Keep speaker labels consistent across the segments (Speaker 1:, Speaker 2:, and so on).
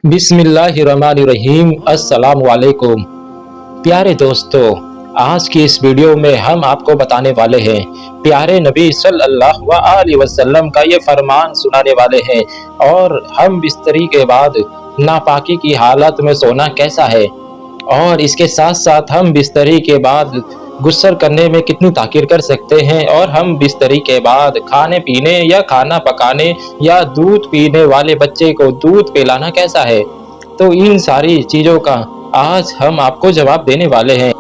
Speaker 1: बिस्मिल्लाहिर्रहमानिर्रहीम। अस्सलाम वालेकुम। प्यारे दोस्तों, आज की इस वीडियो में हम आपको बताने वाले हैं, प्यारे नबी सल्लल्लाहु अलैहि वसल्लम का ये फरमान सुनाने वाले हैं। और हम बिस्तरी के बाद नापाकी की हालत में सोना कैसा है, और इसके साथ साथ हम बिस्तरी के बाद गुस्ल करने में कितनी ताक़ीर कर सकते हैं, और हम बिस्तरी के बाद खाने पीने या खाना पकाने या दूध पीने वाले बच्चे को दूध पिलाना कैसा है। तो इन सारी चीज़ों का आज हम आपको जवाब देने वाले हैं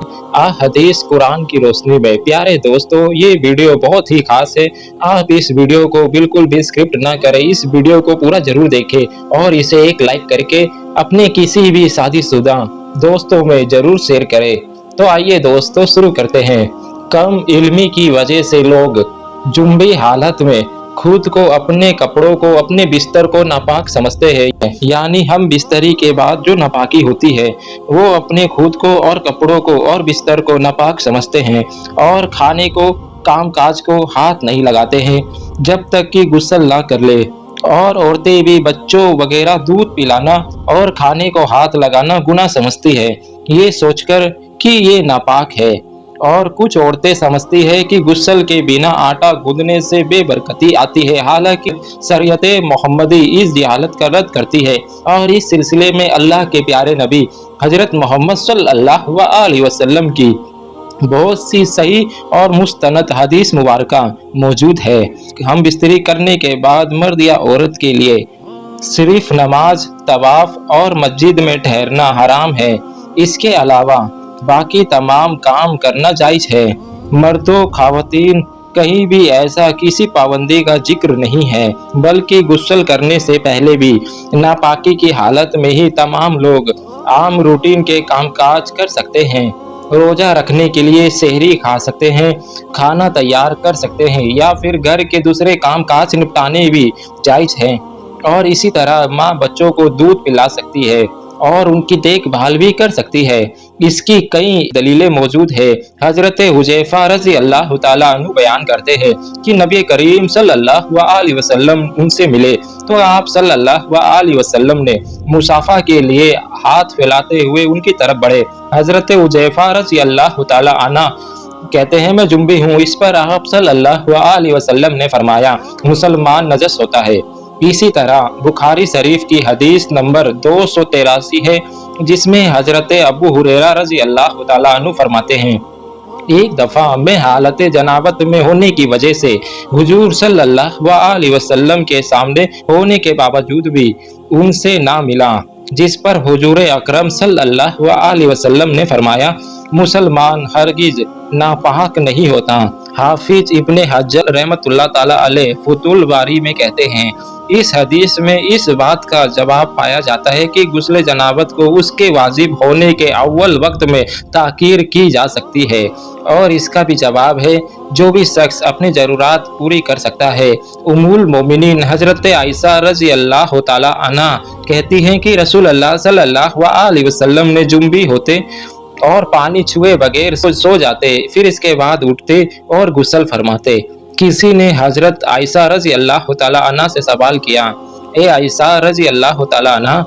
Speaker 1: हदीस कुरान की रोशनी में। प्यारे दोस्तों, ये वीडियो बहुत ही खास है। आप इस वीडियो को बिल्कुल भी स्किप ना करें, इस वीडियो को पूरा जरूर देखें और इसे एक लाइक करके अपने किसी भी शादीशुदा दोस्तों में जरूर शेयर करें। तो आइए दोस्तों, शुरू करते हैं। कम इल्मी की वजह से लोग जुम्बी हालत में खुद को, अपने कपड़ों को, अपने बिस्तर को नापाक समझते हैं। यानी हम बिस्तरी के बाद जो नापाकी होती है वो अपने खुद को और कपड़ों को और बिस्तर को नापाक समझते हैं, और खाने को, काम काज को हाथ नहीं लगाते हैं जब तक कि गुस्ल ना कर ले। और औरतें भी बच्चों वगैरह दूध पिलाना और खाने को हाथ लगाना गुनाह समझती है, ये सोचकर कि ये नापाक है। और कुछ औरतें समझती है कि गुस्ल के बिना आटा गूंदने से बेबरकती आती है, हालांकि शरीयत मोहम्मदी इस जहालत का रद्द करती है। और इस सिलसिले में अल्लाह के प्यारे नबी हजरत मोहम्मद सल्लल्लाहु अलैहि वसल्लम की बहुत सी सही और मुस्तनद हदीस मुबारका मौजूद है। हम बिस्तरी करने के बाद मर्द या औरत के लिए सिर्फ नमाज, तवाफ और मस्जिद में ठहरना हराम है। इसके अलावा बाकी तमाम काम करना जायज है। मर्दों ख़वातीन कहीं भी ऐसा किसी पाबंदी का जिक्र नहीं है, बल्कि गुस्ल करने से पहले भी नापाकी की हालत में ही तमाम लोग आम रूटीन के कामकाज कर सकते हैं। रोज़ा रखने के लिए सहरी खा सकते हैं, खाना तैयार कर सकते हैं, या फिर घर के दूसरे काम काज निपटाने भी जायज हैं। और इसी तरह माँ बच्चों को दूध पिला सकती है और उनकी देखभाल भी कर सकती है। इसकी कई दलीलें मौजूद है। हजरत हुज़ैफा रज़ी अल्लाह तआला अन्हु बयान करते हैं कि नबी करीम सल्लल्लाहु अलैहि वसल्लम उनसे मिले तो आप सल्लल्लाहु अलैहि वसल्लम ने मुसाफा के लिए हाथ फैलाते हुए उनकी तरफ बढ़े। हजरत हुज़ैफा रज़ी अल्लाह तआला अन्हु कहते हैं, मैं जुम्बी हूँ। इस पर आप सल्लल्लाहु अलैहि वसल्लम ने फरमाया, मुसलमान नजस होता है। इसी तरह बुखारी शरीफ की हदीस नंबर 283 है, जिसमें हजरत अबू हुरैरा रज़ी अल्लाह तआला अन्हु फरमाते हैं, एक दफ़ा मैं हालत जनाबत में होने की वजह से हुजूर सल्लल्लाहु अलैहि वसल्लम के सामने होने के बावजूद भी उनसे ना मिला, जिस पर हुजूर अकरम सल्लल्लाहु अलैहि वसल्लम ने फरमाया, मुसलमान हरगिज नापाक नहीं होता। हाफिज इब्ने हजर रहमतुल्लाह ताला अलैह फुतुल बारी में कहते हैं, इस हदीस में इस बात का जवाब पाया जाता है कि गुस्ल जनाबत को उसके वाजिब होने के अव्वल वक्त में ताकीर की जा सकती है, और इसका भी जवाब है जो भी शख्स अपनी ज़रूरत पूरी कर सकता है। उम्मुल मोमिनीन हजरत आयशा रज़ी अल्लाह तआला अन्हा कहती हैं कि रसूल अल्लाह सल्लल्लाहु अलैहि वसल्लम ने जुम्बी होते और पानी छुए बगैर सो जाते, फिर इसके बाद उठते और गुस्ल फरमाते। किसी ने हजरत आयशा रज़ी अल्लाह तआला अन्हा से सवाल किया, ए आयशा रज़ी अल्लाह तआला अन्हा,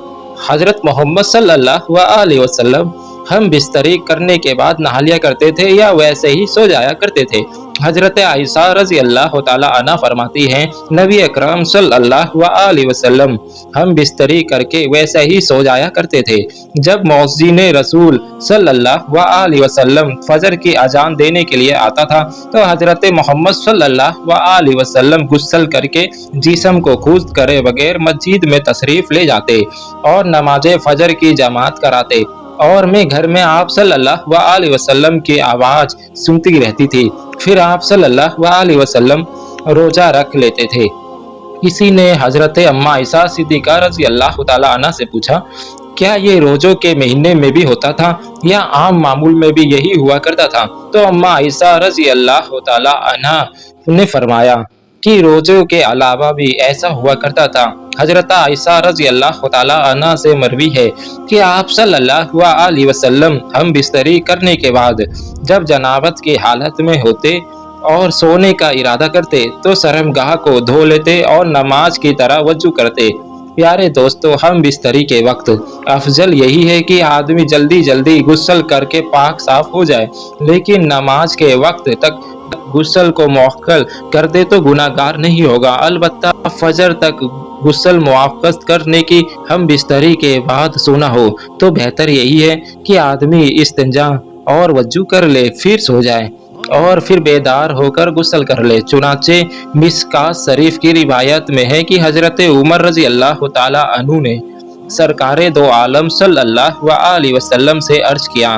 Speaker 1: हजरत मोहम्मद सल्लल्लाहु अलैहि वसल्लम हम बिस्तरी करने के बाद नहा लिया करते थे या वैसे ही सो जाया करते थे? हजरत आयशा रज़ी अल्लाह तआला अन्हा फरमाती हैं, नबी अकरम सल्लल्लाहु अलैहि वसल्लम हम बिस्तरी करके वैसे ही सो जाया करते थे। जब मौज़िन रसूल सल्लल्लाहु अलैहि वसल्लम फजर की अजान देने के लिए आता था तो हजरत मोहम्मद सल्लल्लाहु अलैहि वसल्लम गुस्ल करके जिस्म को खुश्क करे बगैर मस्जिद में तशरीफ ले जाते और नमाज फजर की जमात कराते, और मैं घर में आप सल्लल्लाहु अलैहि वसल्लम की आवाज़ सुनती रहती थी। फिर आप सल्लल्लाहु अलैहि वसल्लम रोज़ा रख लेते थे। किसी ने हजरत अम्मा आयशा सिद्दीक़ा रज़ी अल्लाह तआला अन्हा से पूछा, क्या ये रोज़ों के महीने में भी होता था या आम मामूल में भी यही हुआ करता था? तो अम्मा आयशा रज़ी अल्लाह तआला अन्हा ने फरमाया कि रोज़ों के अलावा भी ऐसा हुआ करता था। हजरत आयशा रज़ी अल्लाह तआला अन्हा से मरवी है कि आप सल्लल्लाहु अलैहि वसल्लम हम बिस्तरी करने के बाद जब जनाबत की हालत में होते और सोने का इरादा करते तो शर्मगाह को धो लेते और नमाज की तरह वजू करते प्यारे दोस्तों, हम बिस्तरी के वक्त अफजल यही है कि आदमी जल्दी जल्दी गुस्ल करके पाक साफ हो जाए, लेकिन नमाज के वक्त तक गुस्ल को मुअक्कल कर दे तो गुनाहगार नहीं होगा। अलबत्ता फजर तक गुस्ल मुआफ़क़त करने की हम बिस्तरी के बाद सोना हो तो बेहतर यही है कि आदमी इस्तिंजा और वज़ू कर ले, फिर सो जाए और फिर बेदार होकर गुस्ल कर ले। चुनाचे मिस्कात शरीफ की रिवायत में है कि हज़रत उमर रज़ी अल्लाह ताला अन्हु ने सरकारे दो आलम सल्लल्लाहु अलैहि वसल्लम से अर्ज किया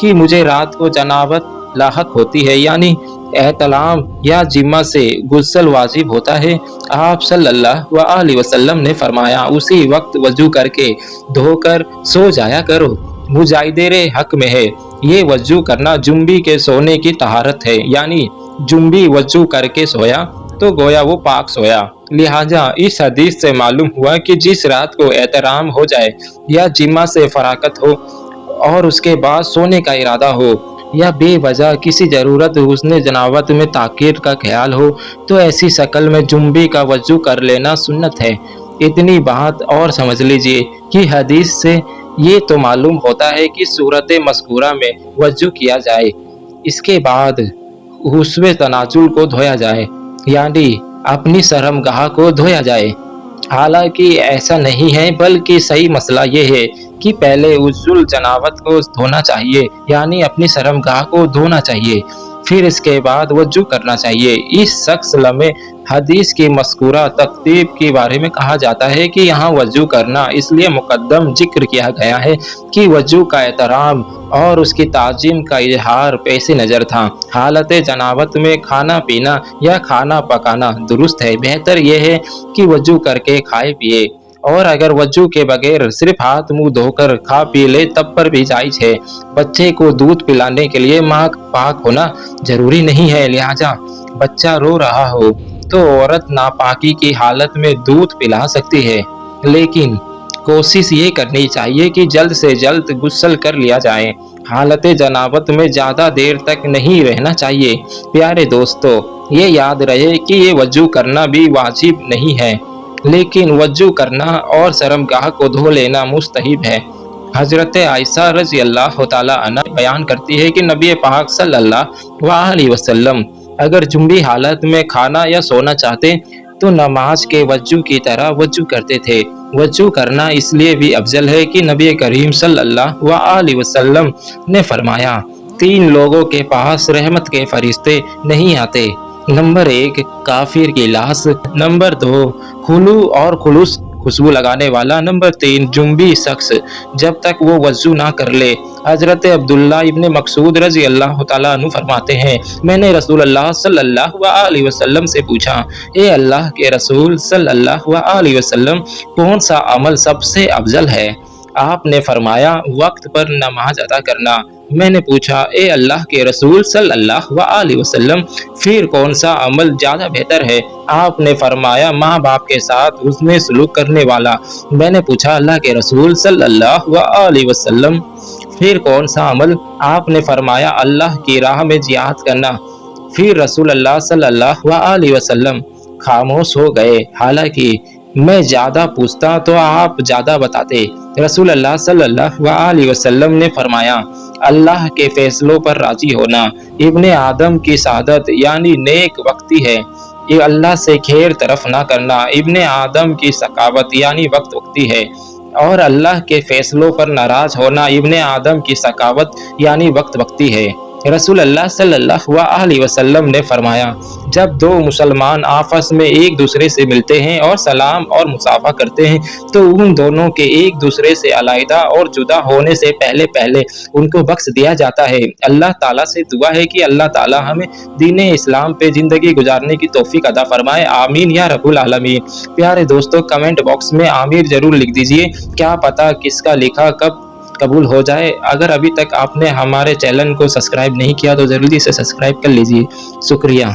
Speaker 1: कि मुझे रात को जनाबत लाहक होती है, यानी एहतलाम या जिम्मा से गुस्ल वाजिब होता है। आप सल्लल्लाहु अलैहि वसल्लम ने फरमाया, उसी वक्त वजू करके धोकर सो जाया करो, मुजाहिदेरे हक में है। ये वजू करना जुम्बी के सोने की तहारत है, यानी जुम्बी वजू करके सोया तो गोया वो पाक सोया। लिहाजा इस हदीस से मालूम हुआ कि जिस रात को एहतराम हो जाए या जिम्मा से फराकत हो और उसके बाद सोने का इरादा हो या बेवजह किसी ज़रूरत हुस्न जनाबत में ताकीर का ख्याल हो तो ऐसी शक्ल में जुम्बी का वजू कर लेना सुन्नत है। इतनी बात और समझ लीजिए कि हदीस से ये तो मालूम होता है कि सूरत मज़कूरा में वजू किया जाए, इसके बाद हुस्न तनाजुल को धोया जाए, यानी अपनी शर्मगाह को धोया जाए। हालांकि ऐसा नहीं है, बल्कि सही मसला ये है कि पहले उज़ुल जनाबत को धोना चाहिए, यानी अपनी शर्मगाह को धोना चाहिए, फिर इसके बाद वजू करना चाहिए। इस शख्स लम्हे हदीस की मज़कूरा तरतीब के बारे में कहा जाता है कि यहाँ वजू करना इसलिए मुक़द्दम जिक्र किया गया है कि वजू का एहतराम और उसकी ताज़ीम का इजहार पेश नज़र था। हालत जनाबत में खाना पीना या खाना पकाना दुरुस्त है। बेहतर यह है कि वजू करके खाए पिए, और अगर वजू के बगैर सिर्फ हाथ मुंह धोकर खा पी ले तब पर भी जायज़ है। बच्चे को दूध पिलाने के लिए माँ पाक होना जरूरी नहीं है, लिहाजा बच्चा रो रहा हो तो औरत नापाकी की हालत में दूध पिला सकती है, लेकिन कोशिश ये करनी चाहिए कि जल्द से जल्द गुस्ल कर लिया जाए। हालत जनाबत में ज़्यादा देर तक नहीं रहना चाहिए। प्यारे दोस्तों, ये याद रहे कि ये वजू करना भी वाजिब नहीं है, लेकिन वजू करना और शर्मगाह को धो लेना मुस्तहिब है। हज़रत आयशा रज़ी अल्लाह ताला अन्हा बयान करती है कि नबी पाक सल्लल्लाहु अलैहि वसल्लम अगर जुम्बी हालत में खाना या सोना चाहते तो नमाज के वजू की तरह वजू करते थे। वजू करना इसलिए भी अफजल है कि नबी करीम सल्लल्लाहु अलैहि वसल्लम ने फरमाया, 3 लोगों के पास रहमत के फरिश्ते नहीं आते। नंबर 1 काफिर की लाश, नंबर 2 खुलू और खुलूस खुशबू लगाने वाला, नंबर 3 जुम्बी शख्स जब तक वो वजू ना कर ले। हजरत अब्दुल्ला इब्न मकसूद रजी अल्लाह ताला अन्हु फरमाते हैं, मैंने रसूलुल्लाह सल्लल्लाहु अलैहि वसल्लम से पूछा, ए अल्लाह के रसूल सल्लल्लाहु अलैहि वसल्लम, कौन सा अमल सबसे अफजल है? आपने फरमाया, वक्त पर नमाज अदा करना। मैंने पूछा, ए अल्लाह के रसूल सल्लल्लाहु अलैहि वसल्लम, फिर कौन सा अमल ज़्यादा बेहतर है? आपने फरमाया, माँ बाप के साथ हुस्न सलूक करने वाला। मैंने पूछा, अल्लाह के रसूल सल्लल्लाहु अलैहि वसल्लम, फिर कौन सा अमल? आपने फरमाया, अल्लाह की राह में जिहाद करना। फिर रसूल अल्लाह सल्लल्लाहु अलैहि वसल्लम खामोश हो गए। हालांकि मैं ज़्यादा पूछता तो आप ज़्यादा बताते। रसूल अल्लाह सल्लल्लाहु अलैहि वसल्लम ने फरमाया, अल्लाह के फैसलों पर राजी होना इब्ने आदम की सादत यानी नेक वक्ती है। ये अल्लाह से खैर तरफ ना करना इब्ने आदम की सकावत यानी वक्त वक्ती है, और अल्लाह के फैसलों पर नाराज होना इब्ने आदम की सकावत यानी वक्त वक्ती है। रसूल अल्लाह सल्लल्लाहु अलैहि वसल्लम ने फरमाया, जब 2 मुसलमान आपस में एक दूसरे से मिलते हैं और सलाम और मुसाफा करते हैं तो उन दोनों के एक दूसरे से अलहदा और जुदा होने से पहले पहले उनको बख्श दिया जाता है। अल्लाह ताला से दुआ है कि अल्लाह ताला हमें दीन इस्लाम पे ज़िंदगी गुजारने की तौफीक अता फरमाए, आमीन या रब्बुल आलमीन। प्यारे दोस्तों, कमेंट बॉक्स में आमीर जरूर लिख दीजिए, क्या पता किसका लिखा कब कबूल हो जाए। अगर अभी तक आपने हमारे चैनल को सब्सक्राइब नहीं किया तो जल्दी से सब्सक्राइब कर लीजिए। शुक्रिया।